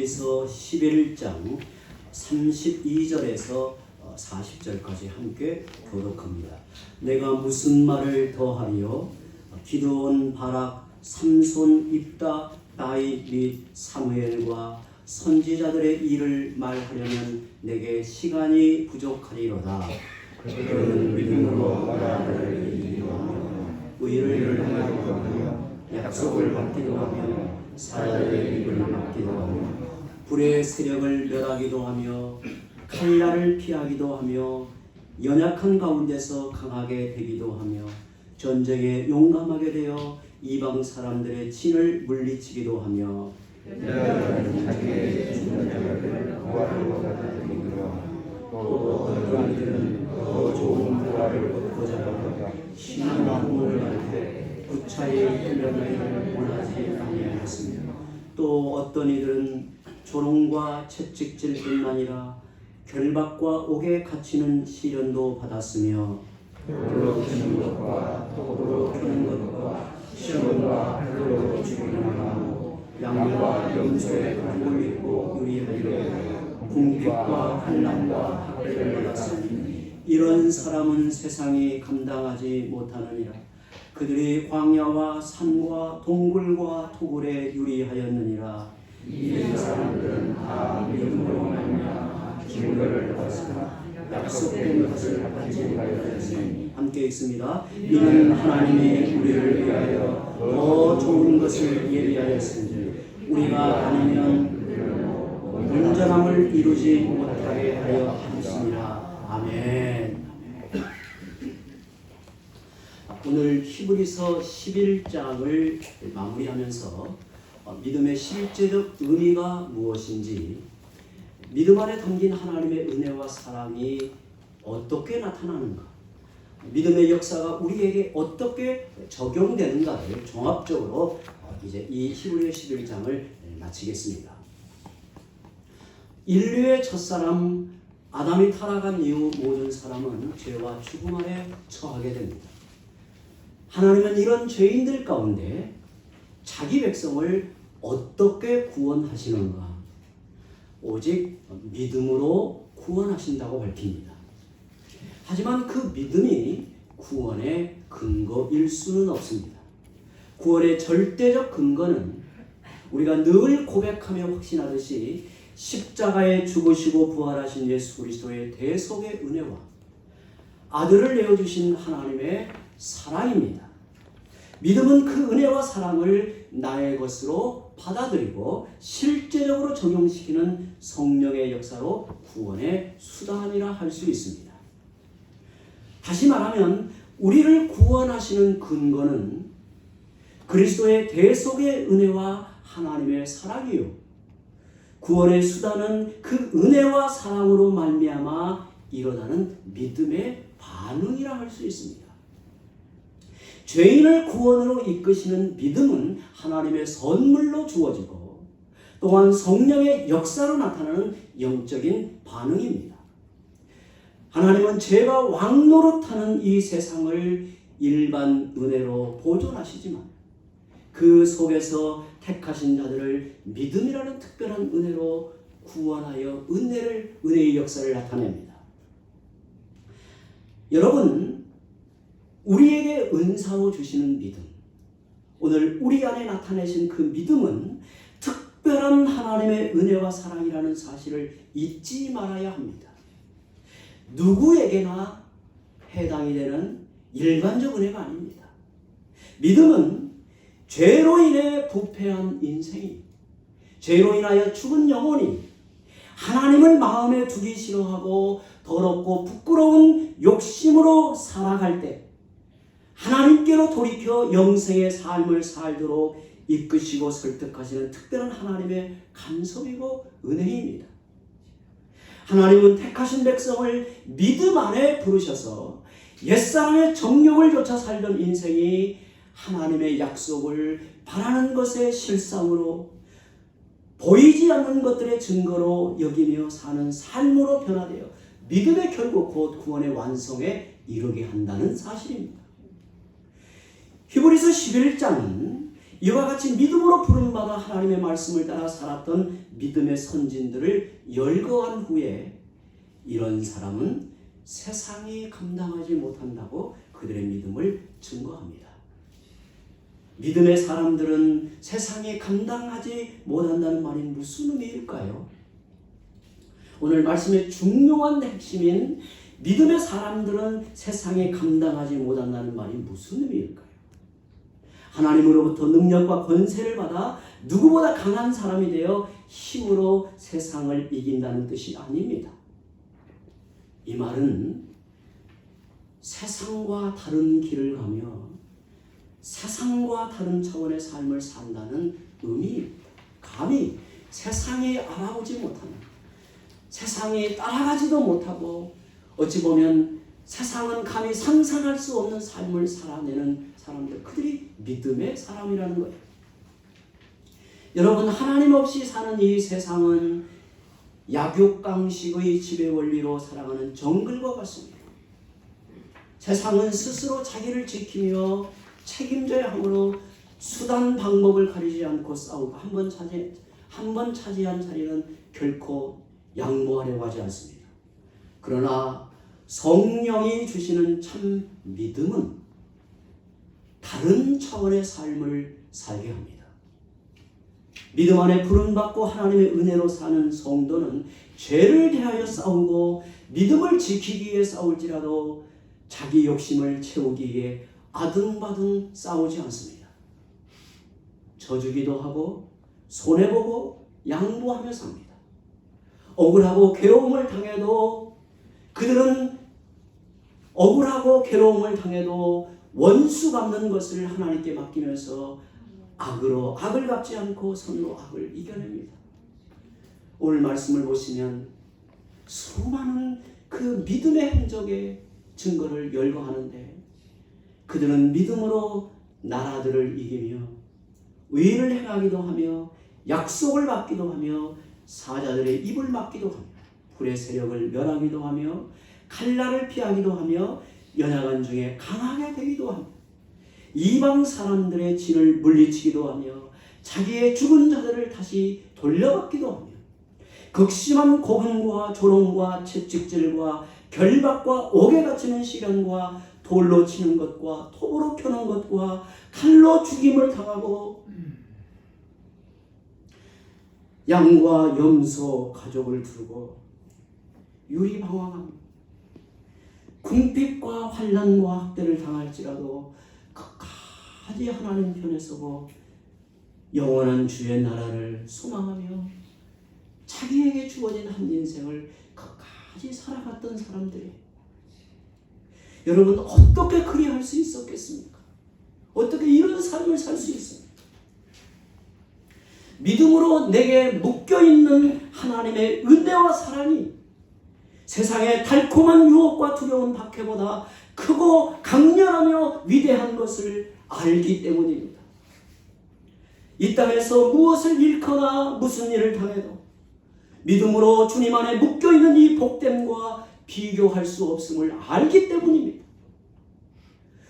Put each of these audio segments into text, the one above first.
히브리서 11장 32절에서 40절까지 함께 교독합니다. 내가 무슨 말을 더하리요? 기드온, 바락, 삼손, 입다, 다윗 및 사무엘과 선지자들의 일을 말하려면 내게 시간이 부족하리로다. 그들은 믿음으로 나라를 이루며 의를 행하며 약속을 받기도 하며 사자의 입을 막기도 하며 불의 세력을 멸하기도 하며 칼날을 피하기도 하며 연약한 가운데서 강하게 되기도 하며 전쟁에 용감하게 되어 이방 사람들의 진을 물리치기도 하며 자기의 죽은 자를 부활로 받아들이며 또 어떤 이들은 더 좋은 부활을 얻고자 하여 신앙과 공을 할때 구차히 훈련을 원하지 아니하였으며 또 어떤 이들은 조롱과 채찍질뿐만 아니라 결박과 옥에 갇히는 시련도 받았으며 돌로 치는 것과 톡으로 펴는 것과 시험과 활로 죽이는 하고 양과 염소의 간을 입고 유리하여 궁핍과 환난과 학대를 받았으니 이런 사람은 세상이 감당하지 못하느니라. 그들이 광야와 산과 동굴과 토굴에 유리하였느니라. 이 사람들은 다 믿음으로 말미암아 증거를 받았으나 약속된 것을 받지 못하였으니 함께 읽습니다. 이는 하나님이 우리를 위하여 더 좋은 것을 예비하였으니 우리가 아니면 온전함을 이루지 못하게 하여 하시니라. 아멘. 오늘 히브리서 11장을 마무리하면서 믿음의 실제적 의미가 무엇인지, 믿음 안에 담긴 하나님의 은혜와 사랑이 어떻게 나타나는가, 믿음의 역사가 우리에게 어떻게 적용되는가를 종합적으로 이제 이 히브리서 11장을 마치겠습니다. 인류의 첫사람 아담이 타락한 이후 모든 사람은 죄와 죽음 아래 처하게 됩니다. 하나님은 이런 죄인들 가운데 자기 백성을 어떻게 구원하시는가? 오직 믿음으로 구원하신다고 밝힙니다. 하지만 그 믿음이 구원의 근거일 수는 없습니다. 구원의 절대적 근거는 우리가 늘 고백하며 확신하듯이 십자가에 죽으시고 부활하신 예수 그리스도의 대속의 은혜와 아들을 내어주신 하나님의 사랑입니다. 믿음은 그 은혜와 사랑을 나의 것으로 받아들이고 실제적으로 적용시키는 성령의 역사로 구원의 수단이라 할 수 있습니다. 다시 말하면 우리를 구원하시는 근거는 그리스도의 대속의 은혜와 하나님의 사랑이요, 구원의 수단은 그 은혜와 사랑으로 말미암아 일어나는 믿음의 반응이라 할 수 있습니다. 죄인을 구원으로 이끄시는 믿음은 하나님의 선물로 주어지고 또한 성령의 역사로 나타나는 영적인 반응입니다. 하나님은 죄가 왕노릇하는 이 세상을 일반 은혜로 보존하시지만 그 속에서 택하신 자들을 믿음이라는 특별한 은혜로 구원하여 은혜의 역사를 나타냅니다. 여러분, 우리에게 은사로 주시는 믿음, 오늘 우리 안에 나타내신 그 믿음은 특별한 하나님의 은혜와 사랑이라는 사실을 잊지 말아야 합니다. 누구에게나 해당이 되는 일반적 은혜가 아닙니다. 믿음은 죄로 인해 부패한 인생이, 죄로 인하여 죽은 영혼이 하나님을 마음에 두기 싫어하고 더럽고 부끄러운 욕심으로 살아갈 때 하나님께로 돌이켜 영생의 삶을 살도록 이끄시고 설득하시는 특별한 하나님의 간섭이고 은혜입니다. 하나님은 택하신 백성을 믿음 안에 부르셔서 옛사람의 정욕을 좇아 살던 인생이 하나님의 약속을 바라는 것의 실상으로 보이지 않는 것들의 증거로 여기며 사는 삶으로 변화되어 믿음의 결국 곧 구원의 완성에 이르게 한다는 사실입니다. 히브리서 11장은 이와 같이 믿음으로 부름받아 하나님의 말씀을 따라 살았던 믿음의 선진들을 열거한 후에 이런 사람은 세상이 감당하지 못한다고 그들의 믿음을 증거합니다. 믿음의 사람들은 세상이 감당하지 못한다는 말이 무슨 의미일까요? 오늘 말씀의 중요한 핵심인 믿음의 사람들은 세상에 감당하지 못한다는 말이 무슨 의미일까요? 하나님으로부터 능력과 권세를 받아 누구보다 강한 사람이 되어 힘으로 세상을 이긴다는 뜻이 아닙니다. 이 말은 세상과 다른 길을 가며 세상과 다른 차원의 삶을 산다는 의미입니다. 감히 세상이 알아보지 못하는, 세상이 따라가지도 못하고 어찌 보면 세상은 감히 상상할 수 없는 삶을 살아내는 사람들, 그들이 믿음의 사람이라는 거예요. 여러분, 하나님 없이 사는 이 세상은 약육강식의 지배 원리로 살아가는 정글과 같습니다. 세상은 스스로 자기를 지키며 책임져야 하므로 수단 방법을 가리지 않고 싸우고 한 번 차지한 자리는 결코 양보하려고 하지 않습니다. 그러나 성령이 주시는 참 믿음은 다른 차원의 삶을 살게 합니다. 믿음 안에 부름받고 하나님의 은혜로 사는 성도는 죄를 대하여 싸우고 믿음을 지키기 위해 싸울지라도 자기 욕심을 채우기 위해 아등바등 싸우지 않습니다. 져주기도 하고 손해보고 양보하며 삽니다. 억울하고 괴로움을 당해도 그들은 억울하고 괴로움을 당해도 원수 갚는 것을 하나님께 맡기면서 악으로 악을 갚지 않고 선으로 악을 이겨냅니다. 오늘 말씀을 보시면 수많은 그 믿음의 행적의 증거를 열거하는데 그들은 믿음으로 나라들을 이기며 의를 행하기도 하며 약속을 받기도 하며 사자들의 입을 막기도 하며 불의 세력을 멸하기도 하며 칼날을 피하기도 하며 연약한 중에 강하게 되기도 하며 이방 사람들의 진을 물리치기도 하며 자기의 죽은 자들을 다시 돌려받기도 하며 극심한 고문과 조롱과 채찍질과 결박과 옥에 갇히는 시련과 돌로 치는 것과 톱으로 켜는 것과 칼로 죽임을 당하고 양과 염소 가족을 두르고 유리방황하며 궁핍과 환난과 학대를 당할지라도 끝까지 하나님 편에 서고 영원한 주의 나라를 소망하며 자기에게 주어진 한 인생을 끝까지 살아갔던 사람들이 여러분 어떻게 그리할 수 있었겠습니까? 어떻게 이런 삶을 살 수 있습니까? 믿음으로 내게 묶여있는 하나님의 은혜와 사랑이 세상의 달콤한 유혹과 두려운 박해보다 크고 강렬하며 위대한 것을 알기 때문입니다. 이 땅에서 무엇을 잃거나 무슨 일을 당해도 믿음으로 주님 안에 묶여있는 이 복됨과 비교할 수 없음을 알기 때문입니다.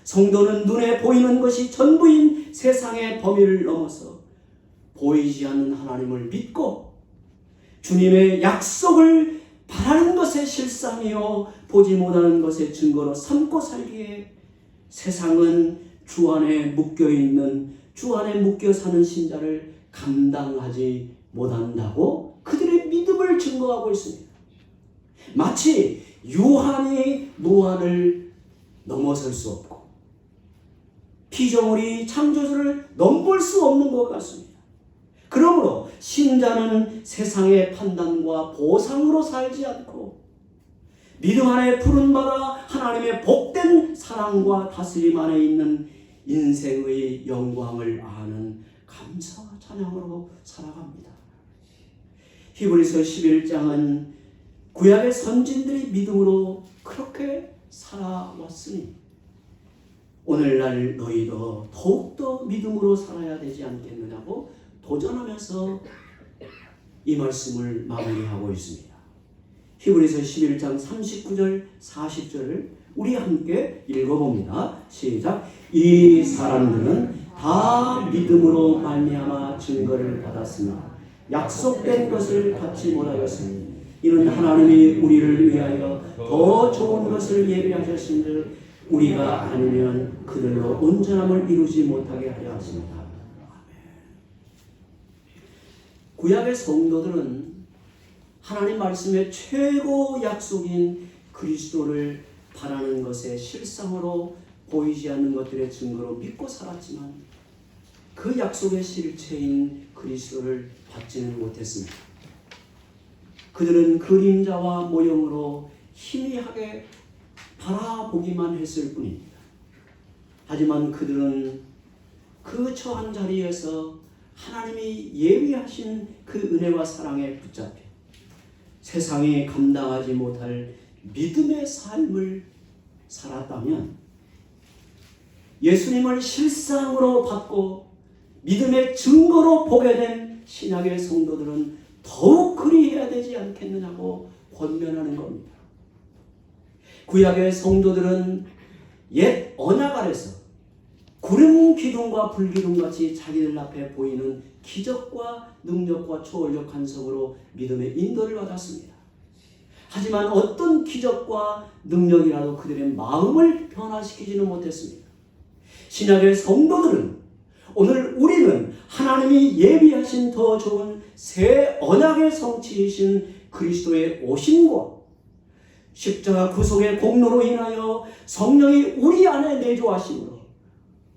성도는 눈에 보이는 것이 전부인 세상의 범위를 넘어서 보이지 않는 하나님을 믿고 주님의 약속을 바라는 것의 실상이요 보지 못하는 것의 증거로 삼고 살기에 세상은 주 안에 묶여있는 주 안에 묶여 사는 신자를 감당하지 못한다고 그들의 믿음을 증거하고 있습니다. 마치 유한이 무한을 넘어설 수 없고 피조물이 창조주를 넘볼 수 없는 것 같습니다. 그러므로 신자는 세상의 판단과 보상으로 살지 않고 믿음 안에 부름받아 하나님의 복된 사랑과 다스림 안에 있는 인생의 영광을 아는 감사와 찬양으로 살아갑니다. 히브리서 11장은 구약의 선진들이 믿음으로 그렇게 살아왔으니 오늘날 너희도 더욱더 믿음으로 살아야 되지 않겠느냐고 도전하면서 이 말씀을 마무리하고 있습니다. 히브리서 11장 39절 40절을 우리 함께 읽어봅니다. 시작. 이 사람들은 다 믿음으로 말미암아 증거를 받았으나 약속된 것을 받지 못하였으니 이는 하나님이 우리를 위하여 더 좋은 것을 예비하셨은즉 우리가 아니면 그들로 온전함을 이루지 못하게 하려 하십니다. 구약의 성도들은 하나님 말씀의 최고 약속인 그리스도를 바라는 것에 실상으로 보이지 않는 것들의 증거로 믿고 살았지만 그 약속의 실체인 그리스도를 받지는 못했습니다. 그들은 그림자와 모형으로 희미하게 바라보기만 했을 뿐입니다. 하지만 그들은 그 처한 자리에서 하나님이 예비하신 그 은혜와 사랑에 붙잡혀 세상이 감당하지 못할 믿음의 삶을 살았다면 예수님을 실상으로 받고 믿음의 증거로 보게 된 신약의 성도들은 더욱 그리해야 되지 않겠느냐고 권면하는 겁니다. 구약의 성도들은 옛 언약 아래서 구름 기둥과 불기둥같이 자기들 앞에 보이는 기적과 능력과 초월적 간섭으로 믿음의 인도를 받았습니다. 하지만 어떤 기적과 능력이라도 그들의 마음을 변화시키지는 못했습니다. 신약의 성도들은 오늘 우리는 하나님이 예비하신 더 좋은 새 언약의 성취이신 그리스도의 오심과 십자가 구속의 공로로 인하여 성령이 우리 안에 내주하심으로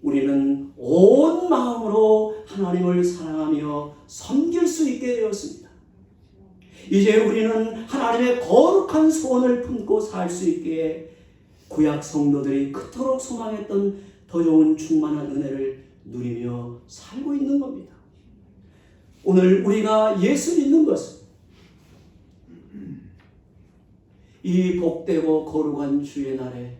우리는 온 마음으로 하나님을 사랑하며 섬길 수 있게 되었습니다. 이제 우리는 하나님의 거룩한 소원을 품고 살 수 있게 구약 성도들이 그토록 소망했던 더 좋은 충만한 은혜를 누리며 살고 있는 겁니다. 오늘 우리가 예수 믿는 것은 이 복되고 거룩한 주의 날에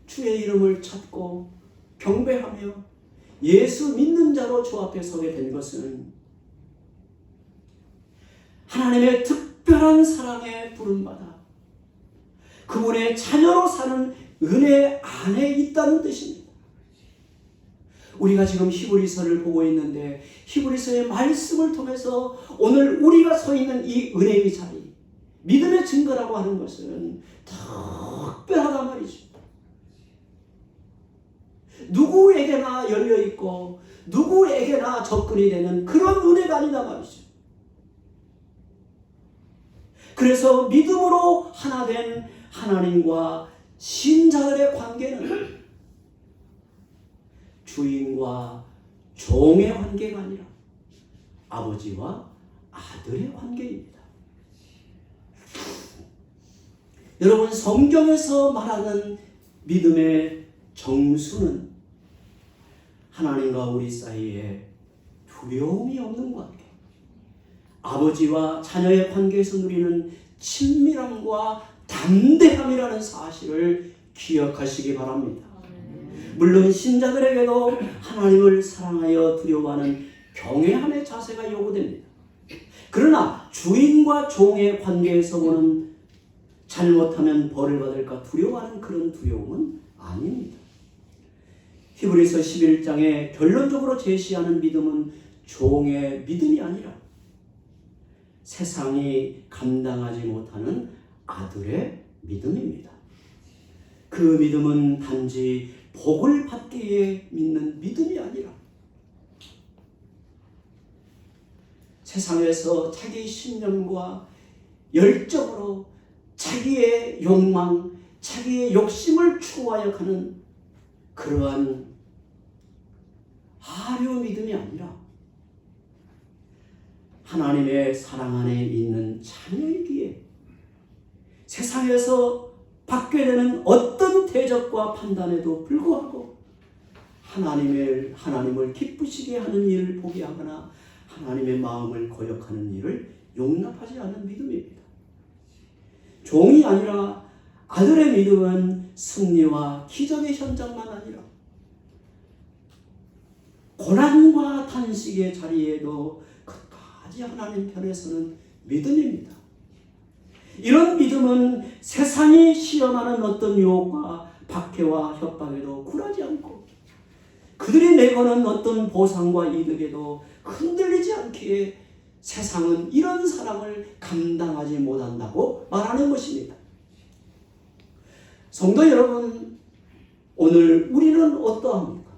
주의 이름을 찾고 경배하며 예수 믿는 자로 주 앞에 서게 된 것은 하나님의 특별한 사랑에 부름받아 그분의 자녀로 사는 은혜 안에 있다는 뜻입니다. 우리가 지금 히브리서를 보고 있는데 히브리서의 말씀을 통해서 오늘 우리가 서 있는 이 은혜의 자리, 믿음의 증거라고 하는 것은 특별하단 말이죠. 누구에게나 열려있고 누구에게나 접근이 되는 그런 은혜가 아니다 말이죠. 그래서 믿음으로 하나 된 하나님과 신자들의 관계는 주인과 종의 관계가 아니라 아버지와 아들의 관계입니다. 여러분, 성경에서 말하는 믿음의 정수는 하나님과 우리 사이에 두려움이 없는 관계, 아버지와 자녀의 관계에서 누리는 친밀함과 담대함이라는 사실을 기억하시기 바랍니다. 물론 신자들에게도 하나님을 사랑하여 두려워하는 경외함의 자세가 요구됩니다. 그러나 주인과 종의 관계에서 보는 잘못하면 벌을 받을까 두려워하는 그런 두려움은 아닙니다. 히브리서 11장에 결론적으로 제시하는 믿음은 종의 믿음이 아니라 세상이 감당하지 못하는 아들의 믿음입니다. 그 믿음은 단지 복을 받기 위해 믿는 믿음이 아니라 세상에서 자기 신념과 열정으로 자기의 욕망, 자기의 욕심을 추구하여 가는 그러한 하려 믿음이 아니라 하나님의 사랑 안에 있는 자녀이기에 세상에서 받게 되는 어떤 대접과 판단에도 불구하고 하나님을 기쁘시게 하는 일을 보게 하거나 하나님의 마음을 거역하는 일을 용납하지 않는 믿음입니다. 종이 아니라 아들의 믿음은 승리와 기적의 현장만 아니라 고난과 탄식의 자리에도 끝까지 하나님 편에 서는 믿음입니다. 이런 믿음은 세상이 시험하는 어떤 유혹과 박해와 협박에도 굴하지 않고 그들이 내거는 어떤 보상과 이득에도 흔들리지 않기에 세상은 이런 사람을 감당하지 못한다고 말하는 것입니다. 성도 여러분, 오늘 우리는 어떠합니까?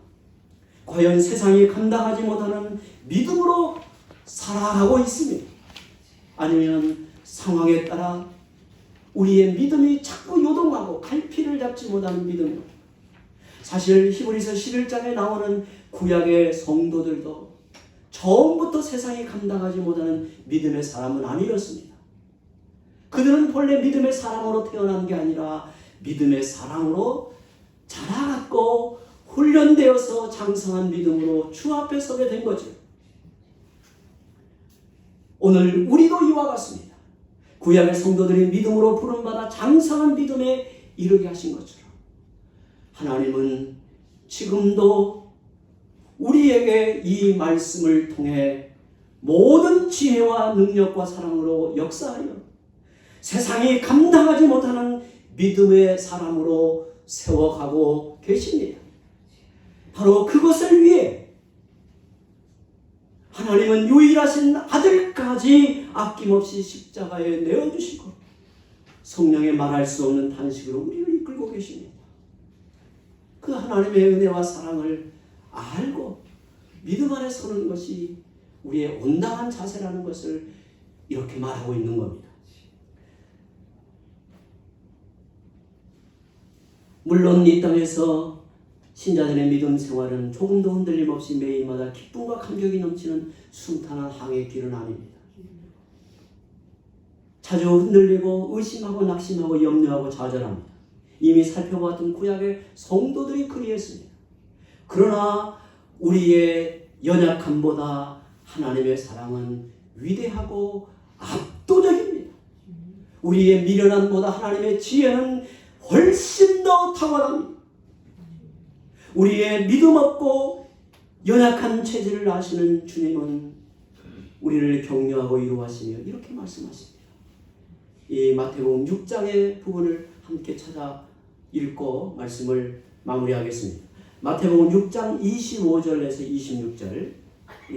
과연 세상이 감당하지 못하는 믿음으로 살아가고 있습니다. 아니면 상황에 따라 우리의 믿음이 자꾸 요동하고 갈피를 잡지 못하는 믿음입니다. 사실 히브리서 11장에 나오는 구약의 성도들도 처음부터 세상이 감당하지 못하는 믿음의 사람은 아니었습니다. 그들은 본래 믿음의 사람으로 태어난 게 아니라 믿음의 사람으로 자라갔고 훈련되어서 장성한 믿음으로 주 앞에 서게 된 거죠. 오늘 우리도 이와 같습니다. 구약의 성도들이 믿음으로 부름받아 장성한 믿음에 이르게 하신 것처럼 하나님은 지금도 우리에게 이 말씀을 통해 모든 지혜와 능력과 사랑으로 역사하여 세상이 감당하지 못하는 믿음의 사람으로 세워가고 계십니다. 바로 그것을 위해 하나님은 유일하신 아들까지 아낌없이 십자가에 내어주시고 성령의 말할 수 없는 탄식으로 우리를 이끌고 계십니다. 그 하나님의 은혜와 사랑을 알고 믿음 안에 서는 것이 우리의 온당한 자세라는 것을 이렇게 말하고 있는 겁니다. 물론 이 땅에서 신자들의 믿음 생활은 조금도 흔들림 없이 매일마다 기쁨과 감격이 넘치는 순탄한 항해의 길은 아닙니다. 자주 흔들리고 의심하고 낙심하고 염려하고 좌절합니다. 이미 살펴보았던 구약의 성도들이 그리했습니다. 그러나 우리의 연약함보다 하나님의 사랑은 위대하고 압도적입니다. 우리의 미련함보다 하나님의 지혜는 훨씬 더 탁월합니다. 우리의 믿음 없고 연약한 체질을 아시는 주님은 우리를 격려하고 위로하시며 이렇게 말씀하십니다. 이 마태복음 6장의 부분을 함께 찾아 읽고 말씀을 마무리하겠습니다. 마태복음 6장 25절에서 26절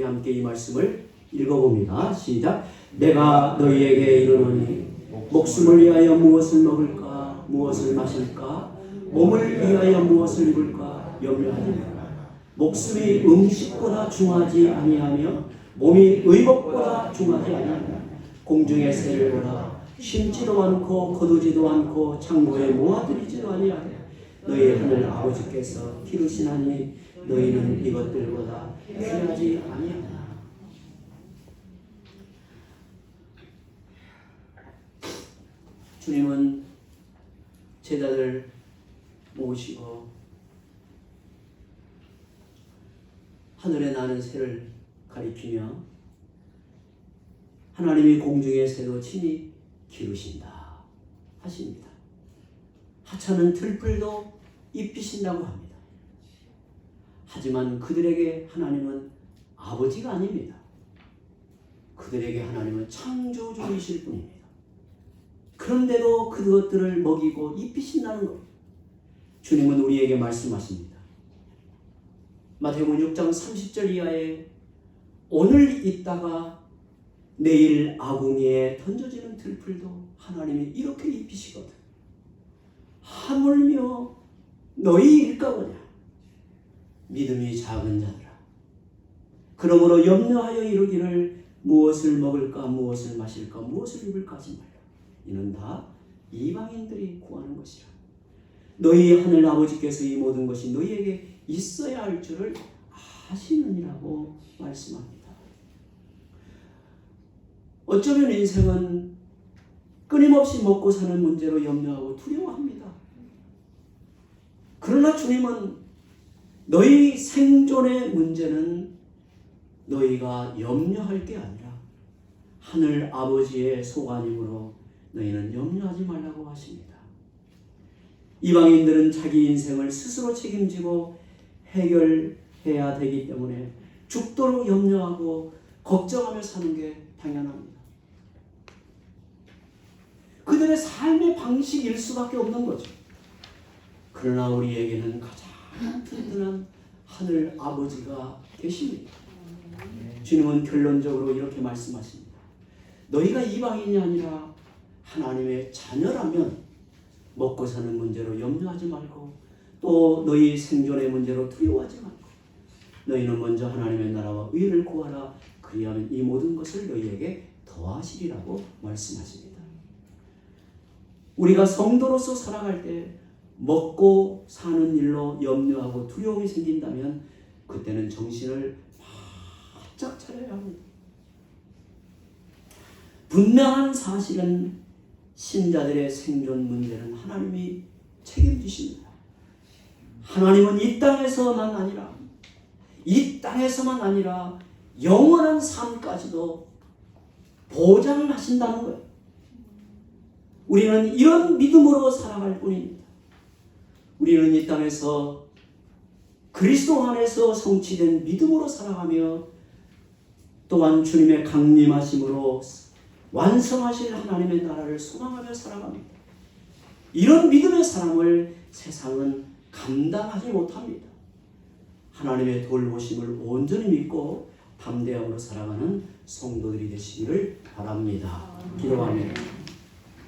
함께 이 말씀을 읽어봅니다. 시작. 내가 너희에게 이르노니 목숨을 위하여 무엇을 먹을까 무엇을 마실까 몸을 위하여 무엇을 입을까 염려하지 마라. 목숨이 음식보다 중하지 아니하며 몸이 의복보다 중하지 아니하며 공중의 새를 보라. 심지도 않고 거두지도 않고 창고에 모아들이지도 아니하며 너희 하늘 아버지께서 기르시나니 너희는 이것들보다 귀하지 아니하나. 주님은 제자들 모으시고 하늘에 나는 새를 가리키며 하나님이 공중의 새도 친히 기르신다 하십니다. 하찮은 들풀도 입히신다고 합니다. 하지만 그들에게 하나님은 아버지가 아닙니다. 그들에게 하나님은 창조주이실 뿐입니다. 그런데도 그것들을 먹이고 입히신다는 것. 주님은 우리에게 말씀하십니다. 마태복음 6장 30절 이하에 오늘 있다가 내일 아궁이에 던져지는 들풀도 하나님이 이렇게 입히시거든. 하물며 너희일까 보냐. 믿음이 작은 자들아. 그러므로 염려하여 이르기를 무엇을 먹을까 무엇을 마실까 무엇을 입을까 하지 말라. 이는 다 이방인들이 구하는 것이라. 너희 하늘 아버지께서 이 모든 것이 너희에게 있어야 할 줄을 아시느니라고 말씀합니다. 어쩌면 인생은 끊임없이 먹고 사는 문제로 염려하고 두려워합니다. 그러나 주님은 너희 생존의 문제는 너희가 염려할 게 아니라 하늘 아버지의 소관이므로 너희는 염려하지 말라고 하십니다. 이방인들은 자기 인생을 스스로 책임지고 해결해야 되기 때문에 죽도록 염려하고 걱정하며 사는 게 당연합니다. 그들의 삶의 방식일 수밖에 없는 거죠. 그러나 우리에게는 가장 든든한 하늘 아버지가 계십니다. 주님은 결론적으로 이렇게 말씀하십니다. 너희가 이방인이 아니라 하나님의 자녀라면 먹고 사는 문제로 염려하지 말고 또 너희 생존의 문제로 두려워하지 말고 너희는 먼저 하나님의 나라와 의를 구하라. 그리하면 이 모든 것을 너희에게 더하시리라고 말씀하십니다. 우리가 성도로서 살아갈 때 먹고 사는 일로 염려하고 두려움이 생긴다면 그때는 정신을 바짝 차려야 합니다. 분명한 사실은 신자들의 생존 문제는 하나님이 책임지십니다. 하나님은 이 땅에서만 아니라 영원한 삶까지도 보장하신다는 거예요. 우리는 이런 믿음으로 살아갈 뿐입니다. 우리는 이 땅에서 그리스도 안에서 성취된 믿음으로 살아가며 또한 주님의 강림하심으로 완성하실 하나님의 나라를 소망하며 살아갑니다. 이런 믿음의 사람을 세상은 감당하지 못합니다. 하나님의 돌보심을 온전히 믿고 담대함으로 살아가는 성도들이 되시기를 바랍니다. 기도합니다.